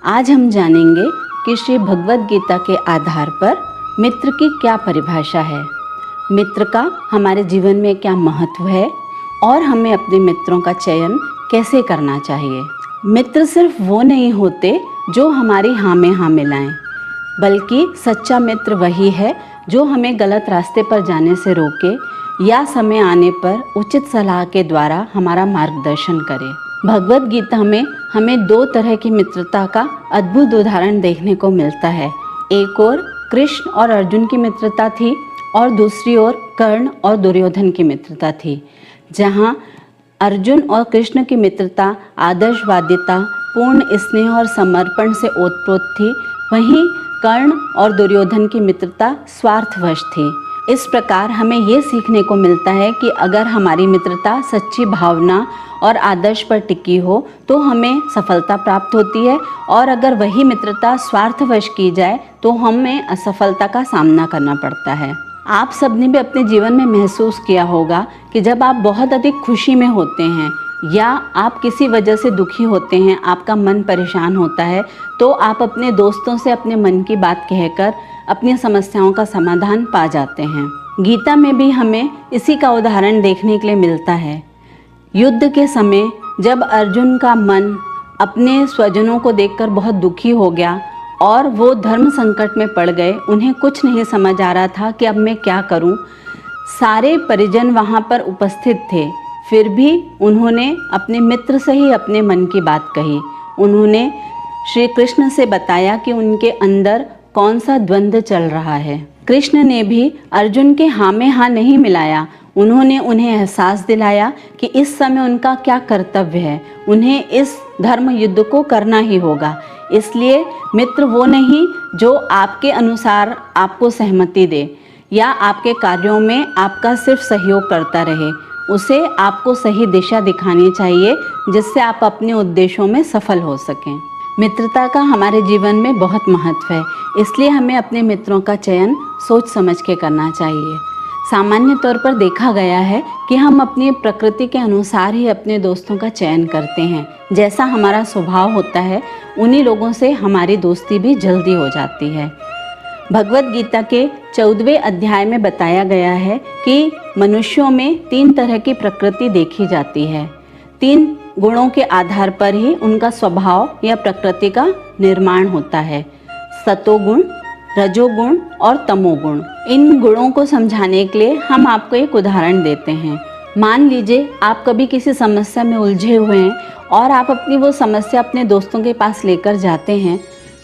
आज हम जानेंगे कि श्री भगवद गीता के आधार पर मित्र की क्या परिभाषा है, मित्र का हमारे जीवन में क्या महत्व है और हमें अपने मित्रों का चयन कैसे करना चाहिए। मित्र सिर्फ वो नहीं होते जो हमारी हाँ में हाँ मिलाएं, बल्कि सच्चा मित्र वही है जो हमें गलत रास्ते पर जाने से रोके या समय आने पर उचित सलाह के द्वारा हमारा मार्गदर्शन करे। भगवद गीता में हमें दो तरह की मित्रता का अद्भुत उदाहरण देखने को मिलता है। एक ओर कृष्ण और अर्जुन की मित्रता थी और दूसरी ओर कर्ण और दुर्योधन की मित्रता थी। जहाँ अर्जुन और कृष्ण की मित्रता आदर्शवादिता, पूर्ण स्नेह और समर्पण से ओतप्रोत थी, वहीं कर्ण और दुर्योधन की मित्रता स्वार्थवश थी। इस प्रकार हमें ये सीखने को मिलता है कि अगर हमारी मित्रता सच्ची भावना और आदर्श पर टिकी हो तो हमें सफलता प्राप्त होती है, और अगर वही मित्रता स्वार्थवश की जाए तो हमें असफलता का सामना करना पड़ता है। आप सबने भी अपने जीवन में महसूस किया होगा कि जब आप बहुत अधिक खुशी में होते हैं या आप किसी वजह से दुखी होते हैं, आपका मन परेशान होता है, तो आप अपने दोस्तों से अपने मन की बात कहकर अपनी समस्याओं का समाधान पा जाते हैं। गीता में भी हमें इसी का उदाहरण देखने के लिए मिलता है। युद्ध के समय जब अर्जुन का मन अपने स्वजनों को देखकर बहुत दुखी हो गया और वो धर्म संकट में पड़ गए, उन्हें कुछ नहीं समझ आ रहा था कि अब मैं क्या करूं। सारे परिजन वहां पर उपस्थित थे, फिर भी उन्होंने अपने मित्र से ही अपने मन की बात कही। उन्होंने श्री कृष्ण से बताया कि उनके अंदर कौन सा द्वंद्व चल रहा है। कृष्ण ने भी अर्जुन के हाँ में हाँ नहीं मिलाया। उन्होंने उन्हें एहसास दिलाया कि इस समय उनका क्या कर्तव्य है, उन्हें इस धर्म युद्ध को करना ही होगा। इसलिए मित्र वो नहीं जो आपके अनुसार आपको सहमति दे या आपके कार्यों में आपका सिर्फ सहयोग करता रहे। उसे आपको सही दिशा दिखानी चाहिए जिससे आप अपने उद्देश्यों में सफल हो सकें। मित्रता का हमारे जीवन में बहुत महत्व है, इसलिए हमें अपने मित्रों का चयन सोच समझ के करना चाहिए। सामान्य तौर पर देखा गया है कि हम अपनी प्रकृति के अनुसार ही अपने दोस्तों का चयन करते हैं। जैसा हमारा स्वभाव होता है, उन्हीं लोगों से हमारी दोस्ती भी जल्दी हो जाती है। भगवद गीता के 14वें अध्याय में बताया गया है कि मनुष्यों में 3 तरह की प्रकृति देखी जाती है। 3 गुणों के आधार पर ही उनका स्वभाव या प्रकृति का निर्माण होता है: सतोगुण, रजोगुण और तमोगुण। इन गुणों को समझाने के लिए हम आपको एक उदाहरण देते हैं। मान लीजिए आप कभी किसी समस्या में उलझे हुए हैं और आप अपनी वो समस्या अपने दोस्तों के पास लेकर जाते हैं,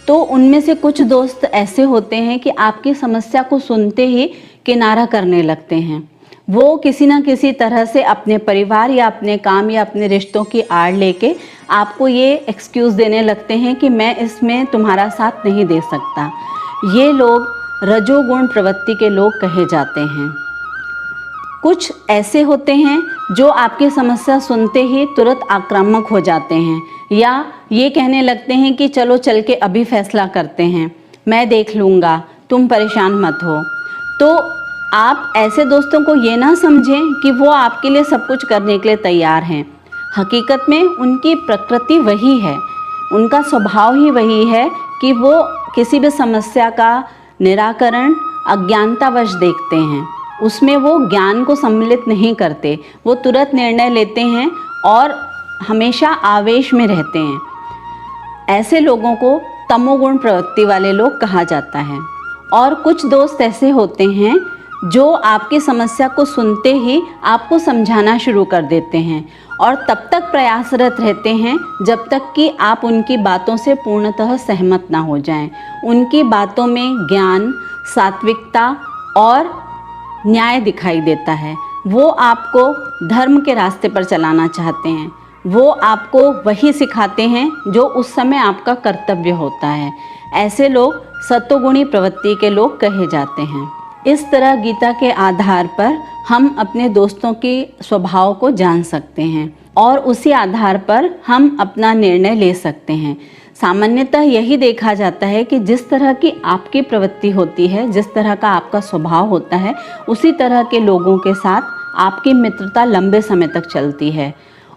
तो उनमें से कुछ दोस्त ऐसे होते हैं कि आपकी समस्या को सुनते ही किनारा करने लगते हैं। वो किसी न किसी तरह से अपने परिवार या अपने काम या अपने रिश्तों की आड़ लेके आपको ये एक्सक्यूज़ देने लगते हैं कि मैं इसमें तुम्हारा साथ नहीं दे सकता। ये लोग रजोगुण प्रवृत्ति के लोग कहे जाते हैं। कुछ ऐसे होते हैं जो आपकी समस्या सुनते ही तुरंत आक्रामक हो जाते हैं या ये कहने लगते हैं कि चलो चल के अभी फैसला करते हैं, मैं देख लूँगा, तुम परेशान मत हो। तो आप ऐसे दोस्तों को ये ना समझें कि वो आपके लिए सब कुछ करने के लिए तैयार हैं। हकीकत में उनकी प्रकृति वही है, उनका स्वभाव ही वही है कि वो किसी भी समस्या का निराकरण अज्ञानतावश देखते हैं। उसमें वो ज्ञान को सम्मिलित नहीं करते, वो तुरंत निर्णय लेते हैं और हमेशा आवेश में रहते हैं। ऐसे लोगों को तमोगुण प्रवृत्ति वाले लोग कहा जाता है। और कुछ दोस्त ऐसे होते हैं जो आपकी समस्या को सुनते ही आपको समझाना शुरू कर देते हैं और तब तक प्रयासरत रहते हैं जब तक कि आप उनकी बातों से पूर्णतः सहमत ना हो जाएं। उनकी बातों में ज्ञान, सात्विकता और न्याय दिखाई देता है। वो आपको धर्म के रास्ते पर चलाना चाहते हैं। वो आपको वही सिखाते हैं जो उस समय आपका कर्तव्य होता है। ऐसे लोग सत्वगुणी प्रवृत्ति के लोग कहे जाते हैं। इस तरह गीता के आधार पर हम अपने दोस्तों के स्वभाव को जान सकते हैं और उसी आधार पर हम अपना निर्णय ले सकते हैं। सामान्यतः यही देखा जाता है कि जिस तरह की आपकी प्रवृत्ति होती है, जिस तरह का आपका स्वभाव होता है, उसी तरह के लोगों के साथ आपकी मित्रता लंबे समय तक चलती है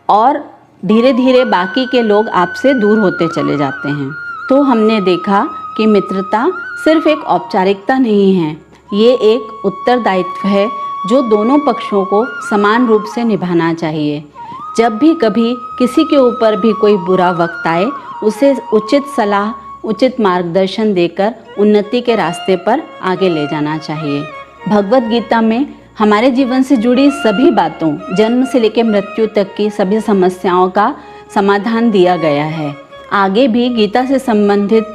और धीरे धीरे बाकी के लोग आपसे दूर होते चले जाते हैं। तो हमने देखा कि मित्रता सिर्फ एक औपचारिकता नहीं है, ये एक उत्तरदायित्व है जो दोनों पक्षों को समान रूप से निभाना चाहिए। जब भी कभी किसी के ऊपर भी कोई बुरा वक्त आए, उसे उचित सलाह, उचित मार्गदर्शन देकर उन्नति के रास्ते पर आगे ले जाना चाहिए। भगवद गीता में हमारे जीवन से जुड़ी सभी बातों, जन्म से लेकर मृत्यु तक की सभी समस्याओं का समाधान दिया गया है। आगे भी गीता से संबंधित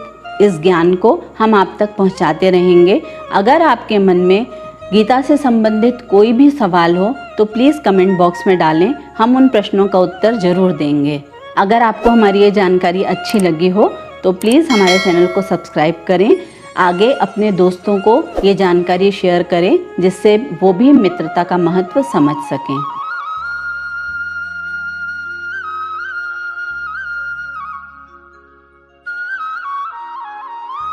इस ज्ञान को हम आप तक पहुंचाते रहेंगे। अगर आपके मन में गीता से संबंधित कोई भी सवाल हो तो प्लीज़ कमेंट बॉक्स में डालें, हम उन प्रश्नों का उत्तर ज़रूर देंगे। अगर आपको हमारी ये जानकारी अच्छी लगी हो तो प्लीज़ हमारे चैनल को सब्सक्राइब करें, आगे अपने दोस्तों को ये जानकारी शेयर करें जिससे वो भी मित्रता का महत्व समझ सकें।